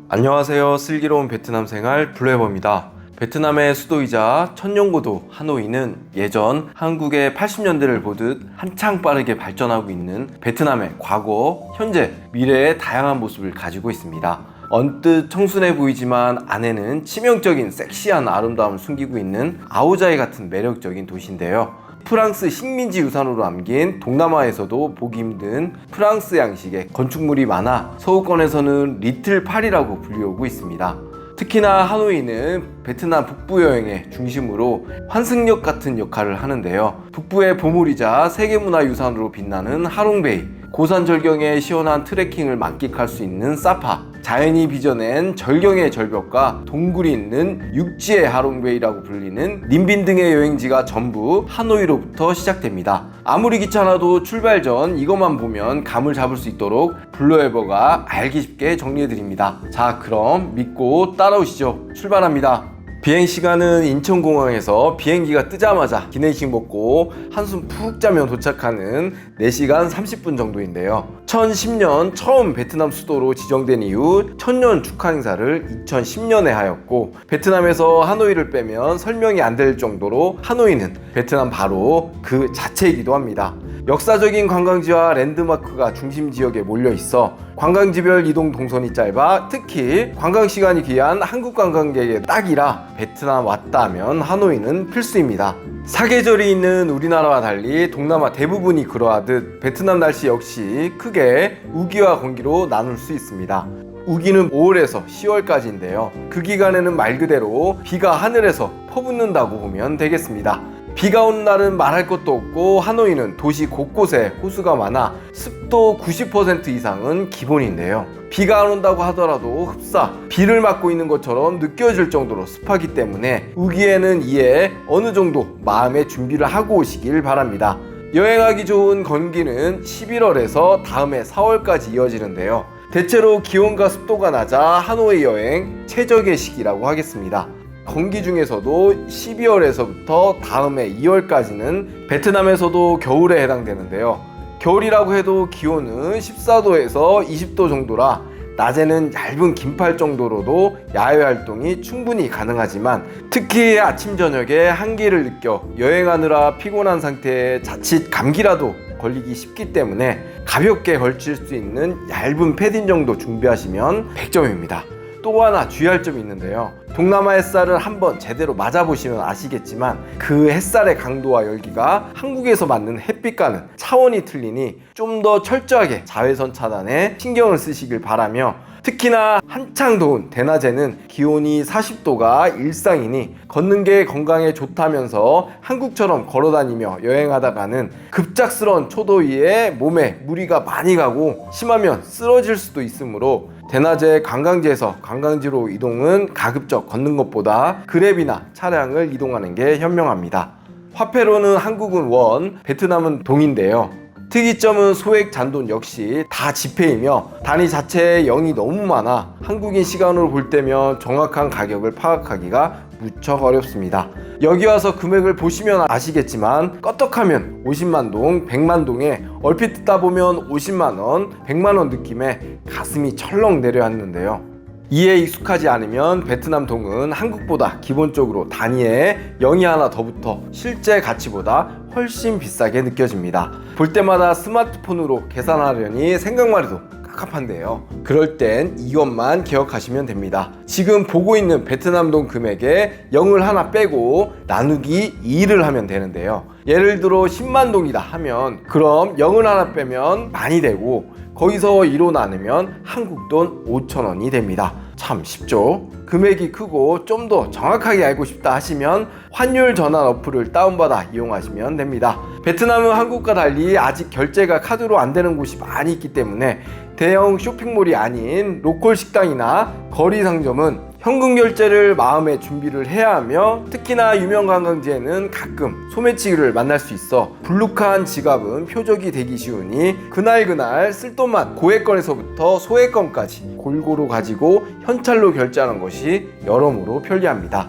안녕하세요. 슬기로운 베트남 생활 블로해버입니다. 베트남의 수도이자 천년고도 하노이는 예전 한국의 80년대를 보듯 한창 빠르게 발전하고 있는 베트남의 과거, 현재, 미래의 다양한 모습을 가지고 있습니다. 언뜻 청순해 보이지만 안에는 치명적인 섹시한 아름다움을 숨기고 있는 아오자이 같은 매력적인 도시인데요. 프랑스 식민지 유산으로 남긴 동남아에서도 보기 힘든 프랑스 양식의 건축물이 많아 서구권에서는 리틀 파리라고 불리우고 있습니다. 특히나 하노이는 베트남 북부 여행의 중심으로 환승역 같은 역할을 하는데요. 북부의 보물이자 세계문화유산으로 빛나는 하롱베이, 고산절경의 시원한 트레킹을 만끽할 수 있는 사파, 자연이 빚어낸 절경의 절벽과 동굴이 있는 육지의 하롱베이라고 불리는 님빈 등의 여행지가 전부 하노이로부터 시작됩니다. 아무리 귀찮아도 출발 전 이것만 보면 감을 잡을 수 있도록 블로에버가 알기 쉽게 정리해드립니다. 자, 그럼 믿고 따라오시죠. 출발합니다. 비행시간은 인천공항에서 비행기가 뜨자마자 기내식 먹고 한숨 푹 자면 도착하는 4시간 30분 정도인데요. 2010년 처음 베트남 수도로 지정된 이후 천년 축하 행사를 2010년에 하였고, 베트남에서 하노이를 빼면 설명이 안 될 정도로 하노이는 베트남 바로 그 자체이기도 합니다. 역사적인 관광지와 랜드마크가 중심 지역에 몰려 있어 관광지별 이동 동선이 짧아 특히 관광 시간이 귀한 한국 관광객의 딱이라 베트남 왔다 하면 하노이는 필수입니다. 사계절이 있는 우리나라와 달리 동남아 대부분이 그러하듯 베트남 날씨 역시 크게 우기와 건기로 나눌 수 있습니다. 우기는 5월에서 10월까지인데요. 그 기간에는 말 그대로 비가 하늘에서 퍼붓는다고 보면 되겠습니다. 비가 오는 날은 말할 것도 없고 하노이는 도시 곳곳에 호수가 많아 습도 90% 이상은 기본인데요. 비가 안 온다고 하더라도 흡사, 비를 맞고 있는 것처럼 느껴질 정도로 습하기 때문에 우기에는 이에 어느 정도 마음의 준비를 하고 오시길 바랍니다. 여행하기 좋은 건기는 11월에서 다음해 4월까지 이어지는데요. 대체로 기온과 습도가 낮아 하노이 여행 최적의 시기라고 하겠습니다. 건기 중에서도 12월에서부터 다음해 2월까지는 베트남에서도 겨울에 해당되는데요. 겨울이라고 해도 기온은 14도에서 20도 정도라 낮에는 얇은 긴팔 정도로도 야외 활동이 충분히 가능하지만, 특히 아침 저녁에 한기를 느껴 여행하느라 피곤한 상태에 자칫 감기라도 걸리기 쉽기 때문에 가볍게 걸칠 수 있는 얇은 패딩 정도 준비하시면 100점입니다. 또 하나 주의할 점이 있는데요. 동남아 햇살을 한번 제대로 맞아보시면 아시겠지만 그 햇살의 강도와 열기가 한국에서 맞는 햇빛과는 차원이 틀리니 좀 더 철저하게 자외선 차단에 신경을 쓰시길 바라며, 특히나 한창 더운 대낮에는 기온이 40도가 일상이니 걷는 게 건강에 좋다면서 한국처럼 걸어다니며 여행하다가는 급작스러운 초더위에 몸에 무리가 많이 가고 심하면 쓰러질 수도 있으므로 대낮에 관광지에서 관광지로 이동은 가급적 걷는 것보다 그랩이나 차량을 이동하는 게 현명합니다. 화폐로는 한국은 원, 베트남은 동인데요. 특이점은 소액 잔돈 역시 다 지폐이며 단위 자체에 0이 너무 많아 한국인 시간으로 볼 때면 정확한 가격을 파악하기가 무척 어렵습니다. 여기 와서 금액을 보시면 아시겠지만 껐떡하면 50만 동, 100만 동에 얼핏 듣다 보면 50만 원, 100만 원 느낌에 가슴이 철렁 내려앉는데요. 이에 익숙하지 않으면 베트남 동은 한국보다 기본적으로 단위에 0이 하나 더 붙어 실제 가치보다 훨씬 비싸게 느껴집니다. 볼 때마다 스마트폰으로 계산하려니 생각만 해도 깝깝한데요. 그럴 땐 이것만 기억하시면 됩니다. 지금 보고 있는 베트남 동 금액에 0을 하나 빼고 나누기 2를 하면 되는데요. 예를 들어 10만 동이다 하면 그럼 0을 하나 빼면 만이 되고 거기서 2로 나누면 한국 돈 5,000원이 됩니다. 참 쉽죠? 금액이 크고 좀 더 정확하게 알고 싶다 하시면 환율 전환 어플을 다운받아 이용하시면 됩니다. 베트남은 한국과 달리 아직 결제가 카드로 안 되는 곳이 많이 있기 때문에 대형 쇼핑몰이 아닌 로컬 식당이나 거리 상점은 현금 결제를 마음의 준비를 해야 하며, 특히나 유명 관광지에는 가끔 소매치기를 만날 수 있어 불룩한 지갑은 표적이 되기 쉬우니 그날 쓸 돈만 고액건에서부터 소액건까지 골고루 가지고 현찰로 결제하는 것이 여러모로 편리합니다.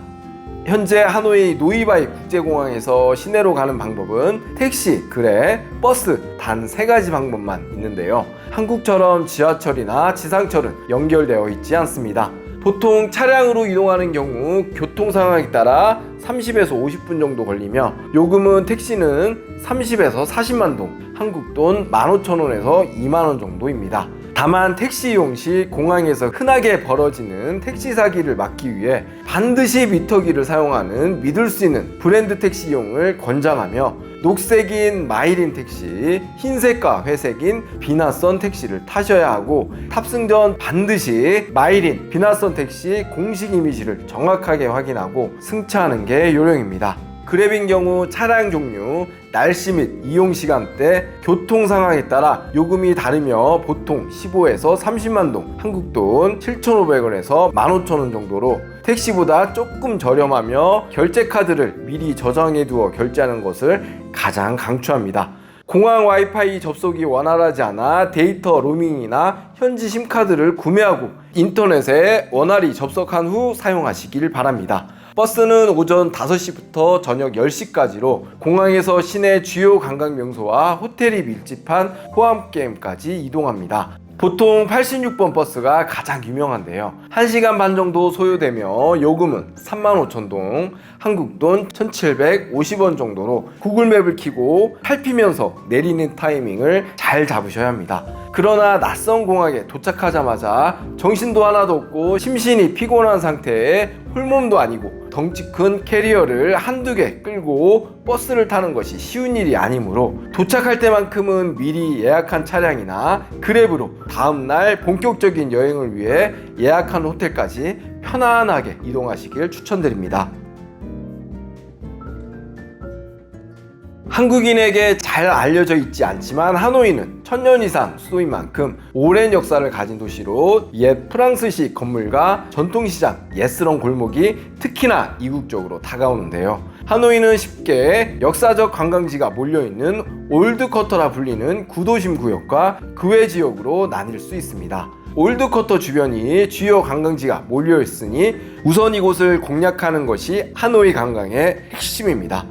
현재 하노이 노이바이 국제공항에서 시내로 가는 방법은 택시, 그레, 버스 단 3가지 방법만 있는데요. 한국처럼 지하철이나 지상철은 연결되어 있지 않습니다. 보통 차량으로 이동하는 경우 교통 상황에 따라 30에서 50분 정도 걸리며 요금은 택시는 30에서 40만 동, 한국 돈 15,000원에서 2만원 정도입니다. 다만 택시 이용 시 공항에서 흔하게 벌어지는 택시 사기를 막기 위해 반드시 미터기를 사용하는 믿을 수 있는 브랜드 택시 이용을 권장하며 녹색인 마이린 택시, 흰색과 회색인 비나선 택시를 타셔야 하고 탑승 전 반드시 마이린, 비나선 택시 공식 이미지를 정확하게 확인하고 승차하는 게 요령입니다. 그랩인 경우 차량 종류, 날씨 및 이용 시간대, 교통 상황에 따라 요금이 다르며 보통 15에서 30만 동, 한국 돈 7,500원에서 15,000원 정도로 택시보다 조금 저렴하며 결제 카드를 미리 저장해 두어 결제하는 것을 가장 강추합니다. 공항 와이파이 접속이 원활하지 않아 데이터 로밍이나 현지 심카드를 구매하고 인터넷에 원활히 접속한 후 사용하시길 바랍니다. 버스는 오전 5시부터 저녁 10시까지로 공항에서 시내 주요 관광 명소와 호텔이 밀집한 호암게임까지 이동합니다. 보통 86번 버스가 가장 유명한데요. 1시간 반 정도 소요되며 요금은 35,000동, 한국 돈 1,750원 정도로 구글맵을 켜고 살피면서 내리는 타이밍을 잘 잡으셔야 합니다. 그러나 낯선 공항에 도착하자마자 정신도 하나도 없고 심신이 피곤한 상태에 홀몸도 아니고 덩치 큰 캐리어를 한두 개 끌고 버스를 타는 것이 쉬운 일이 아니므로 도착할 때만큼은 미리 예약한 차량이나 그랩으로 다음날 본격적인 여행을 위해 예약한 호텔까지 편안하게 이동하시길 추천드립니다. 한국인에게 잘 알려져 있지 않지만 하노이는 1000년 이상 수도인 만큼 오랜 역사를 가진 도시로 옛 프랑스식 건물과 전통시장, 옛스러운 골목이 특히나 이국적으로 다가오는데요. 하노이는 쉽게 역사적 관광지가 몰려있는 올드쿼터라 불리는 구도심 구역과 그 외 지역으로 나뉠 수 있습니다. 올드쿼터 주변이 주요 관광지가 몰려있으니 우선 이곳을 공략하는 것이 하노이 관광의 핵심입니다.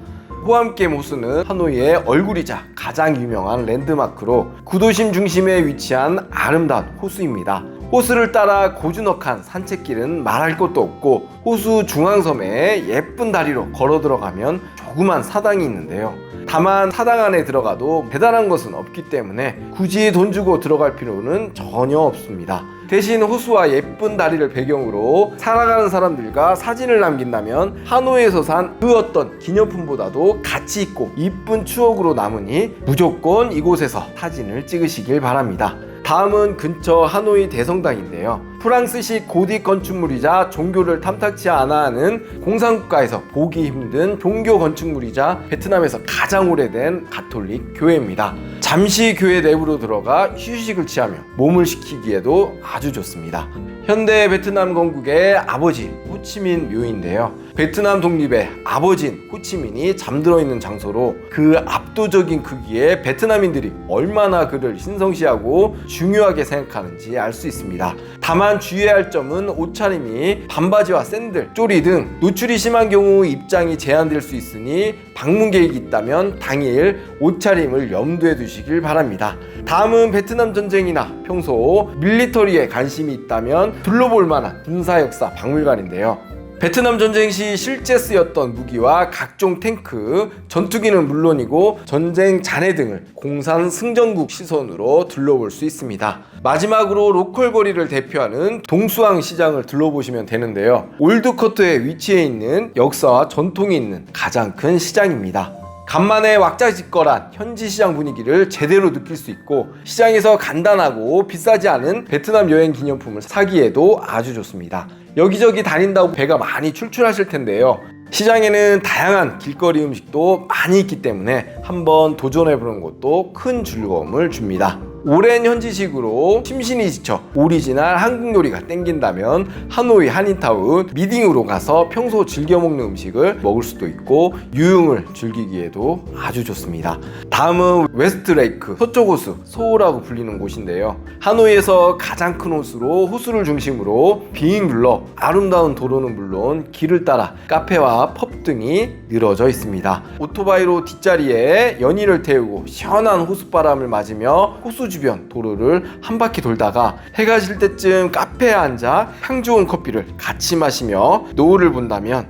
호암게임 호수는 하노이의 얼굴이자 가장 유명한 랜드마크로 구도심 중심에 위치한 아름다운 호수입니다. 호수를 따라 고즈넉한 산책길은 말할 것도 없고 호수 중앙섬에 예쁜 다리로 걸어 들어가면 조그만 사당이 있는데요. 다만 사당 안에 들어가도 대단한 것은 없기 때문에 굳이 돈 주고 들어갈 필요는 전혀 없습니다. 대신 호수와 예쁜 다리를 배경으로 살아가는 사람들과 사진을 남긴다면 하노이에서 산 그 어떤 기념품보다도 가치 있고 이쁜 추억으로 남으니 무조건 이곳에서 사진을 찍으시길 바랍니다. 다음은 근처 하노이 대성당인데요. 프랑스식 고딕 건축물이자 종교를 탐탁치 않아 하는 공산국가에서 보기 힘든 종교 건축물이자 베트남에서 가장 오래된 가톨릭 교회입니다. 잠시 교회 내부로 들어가 휴식을 취하며 몸을 식히기에도 아주 좋습니다. 현대 베트남 건국의 아버지 호치민 묘인데요. 베트남 독립의 아버지인 호치민이 잠들어 있는 장소로 그 압도적인 크기에 베트남인들이 얼마나 그를 신성시하고 중요하게 생각하는지 알 수 있습니다. 다만 주의해야 할 점은 옷차림이 반바지와 샌들, 쪼리 등 노출이 심한 경우 입장이 제한될 수 있으니 방문 계획이 있다면 당일 옷차림을 염두에 두시길 바랍니다. 다음은 베트남 전쟁이나 평소 밀리터리에 관심이 있다면 둘러볼 만한 군사 역사 박물관인데요. 베트남 전쟁 시 실제 쓰였던 무기와 각종 탱크, 전투기는 물론이고 전쟁 잔해 등을 공산 승전국 시선으로 둘러볼 수 있습니다. 마지막으로 로컬 거리를 대표하는 동수항 시장을 둘러보시면 되는데요. 올드쿼터에 위치해 있는 역사와 전통이 있는 가장 큰 시장입니다. 간만에 왁자지껄한 현지 시장 분위기를 제대로 느낄 수 있고 시장에서 간단하고 비싸지 않은 베트남 여행 기념품을 사기에도 아주 좋습니다. 여기저기 다닌다고 배가 많이 출출하실 텐데요. 시장에는 다양한 길거리 음식도 많이 있기 때문에 한번 도전해보는 것도 큰 즐거움을 줍니다. 오랜 현지식으로 심신이 지쳐 오리지널 한국 요리가 땡긴다면 하노이 한인타운 미딩으로 가서 평소 즐겨 먹는 음식을 먹을 수도 있고 유흥을 즐기기에도 아주 좋습니다. 다음은 웨스트레이크 서쪽 호수 소호라고 불리는 곳인데요. 하노이에서 가장 큰 호수로 호수를 중심으로 빙 둘러 아름다운 도로는 물론 길을 따라 카페와 펍 등이 늘어져 있습니다. 오토바이로 뒷자리에 연인을 태우고 시원한 호수바람을 맞으며 호수 주변 도로를 한 바퀴 돌다가 해가 질 때쯤 카페에 앉아 향 좋은 커피를 같이 마시며 노을을 본다면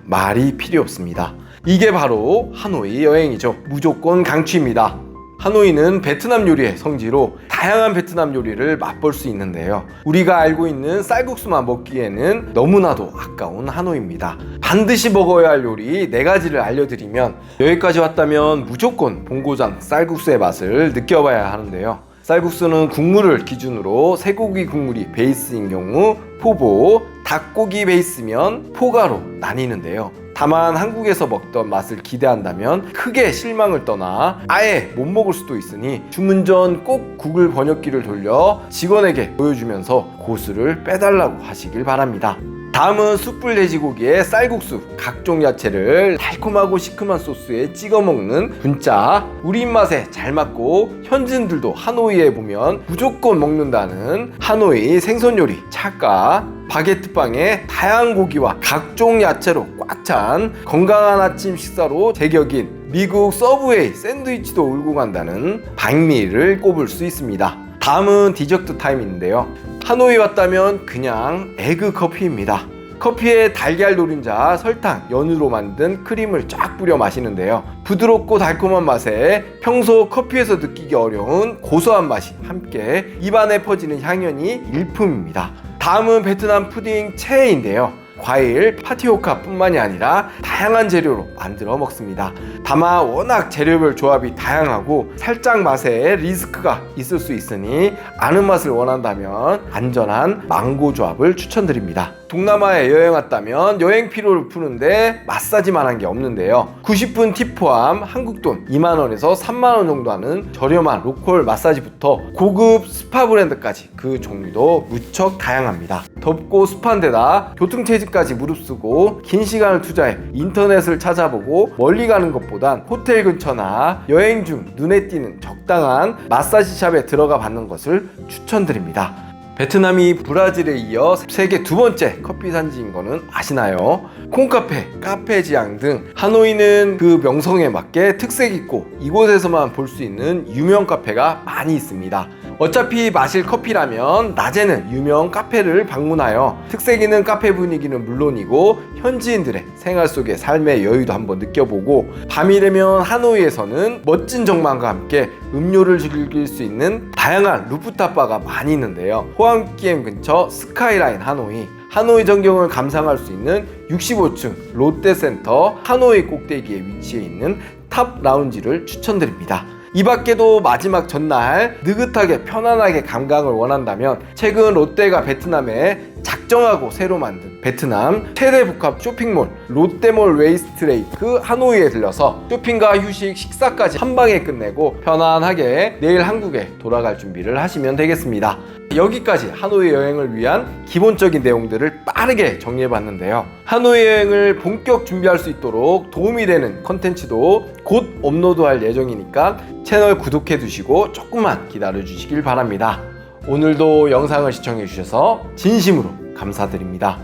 말이 필요 없습니다. 이게 바로 하노이 여행이죠. 무조건 강추입니다. 하노이는 베트남 요리의 성지로 다양한 베트남 요리를 맛볼 수 있는데요. 우리가 알고 있는 쌀국수만 먹기에는 너무나도 아까운 하노이입니다. 반드시 먹어야 할 요리 4가지를 알려드리면 여기까지 왔다면 무조건 본고장 쌀국수의 맛을 느껴봐야 하는데요. 쌀국수는 국물을 기준으로 쇠고기 국물이 베이스인 경우 포보, 닭고기 베이스면 포가로 나뉘는데요. 다만 한국에서 먹던 맛을 기대한다면 크게 실망을 떠나 아예 못 먹을 수도 있으니 주문 전 꼭 구글 번역기를 돌려 직원에게 보여주면서 고수를 빼달라고 하시길 바랍니다. 다음은 숯불 돼지고기에 쌀국수, 각종 야채를 달콤하고 시큼한 소스에 찍어 먹는 분짜. 우리 입맛에 잘 맞고 현지인들도 하노이에 보면 무조건 먹는다는 하노이 생선 요리 차가. 바게트빵에 다양한 고기와 각종 야채로 꽉 찬 건강한 아침 식사로 제격인 미국 서브웨이 샌드위치도 울고 간다는 박미를 꼽을 수 있습니다. 다음은 디저트 타임인데요. 하노이 왔다면 그냥 에그 커피입니다. 커피에 달걀 노른자, 설탕, 연유로 만든 크림을 쫙 뿌려 마시는데요. 부드럽고 달콤한 맛에 평소 커피에서 느끼기 어려운 고소한 맛이 함께 입안에 퍼지는 향연이 일품입니다. 다음은 베트남 푸딩 체인데요. 과일, 파티오카 뿐만이 아니라 다양한 재료로 만들어 먹습니다. 다만 워낙 재료별 조합이 다양하고 살짝 맛에 리스크가 있을 수 있으니 아는 맛을 원한다면 안전한 망고 조합을 추천드립니다. 동남아에 여행 왔다면 여행 피로를 푸는데 마사지만한 게 없는데요. 90분 팁 포함 한국 돈 2만원에서 3만원 정도 하는 저렴한 로컬 마사지부터 고급 스파 브랜드까지 그 종류도 무척 다양합니다. 덥고 습한 데다 교통체증까지 무릅쓰고 긴 시간을 투자해 인터넷을 찾아보고 멀리 가는 것보단 호텔 근처나 여행 중 눈에 띄는 적당한 마사지샵에 들어가 받는 것을 추천드립니다. 베트남이 브라질에 이어 세계 2번째 커피 산지인 거는 아시나요? 콩카페, 카페지앙 등 하노이는 그 명성에 맞게 특색 있고 이곳에서만 볼 수 있는 유명 카페가 많이 있습니다. 어차피 마실 커피라면 낮에는 유명 카페를 방문하여 특색 있는 카페 분위기는 물론이고 현지인들의 생활 속의 삶의 여유도 한번 느껴보고 밤이 되면 하노이에서는 멋진 정만과 함께 음료를 즐길 수 있는 다양한 루프탑 바가 많이 있는데요. 호암기엠 근처 스카이라인 하노이 전경을 감상할 수 있는 65층 롯데센터 하노이 꼭대기에 위치해 있는 탑 라운지를 추천드립니다. 이 밖에도 마지막 전날 느긋하게 편안하게 관광을 원한다면 최근 롯데가 베트남에 작정하고 새로 만든 베트남 최대 복합 쇼핑몰 롯데몰 웨이스트레이크 하노이에 들려서 쇼핑과 휴식, 식사까지 한 방에 끝내고 편안하게 내일 한국에 돌아갈 준비를 하시면 되겠습니다. 여기까지 하노이 여행을 위한 기본적인 내용들을 빠르게 정리해봤는데요. 하노이 여행을 본격 준비할 수 있도록 도움이 되는 컨텐츠도 곧 업로드할 예정이니까 채널 구독해두시고 조금만 기다려주시길 바랍니다. 오늘도 영상을 시청해주셔서 진심으로 감사드립니다.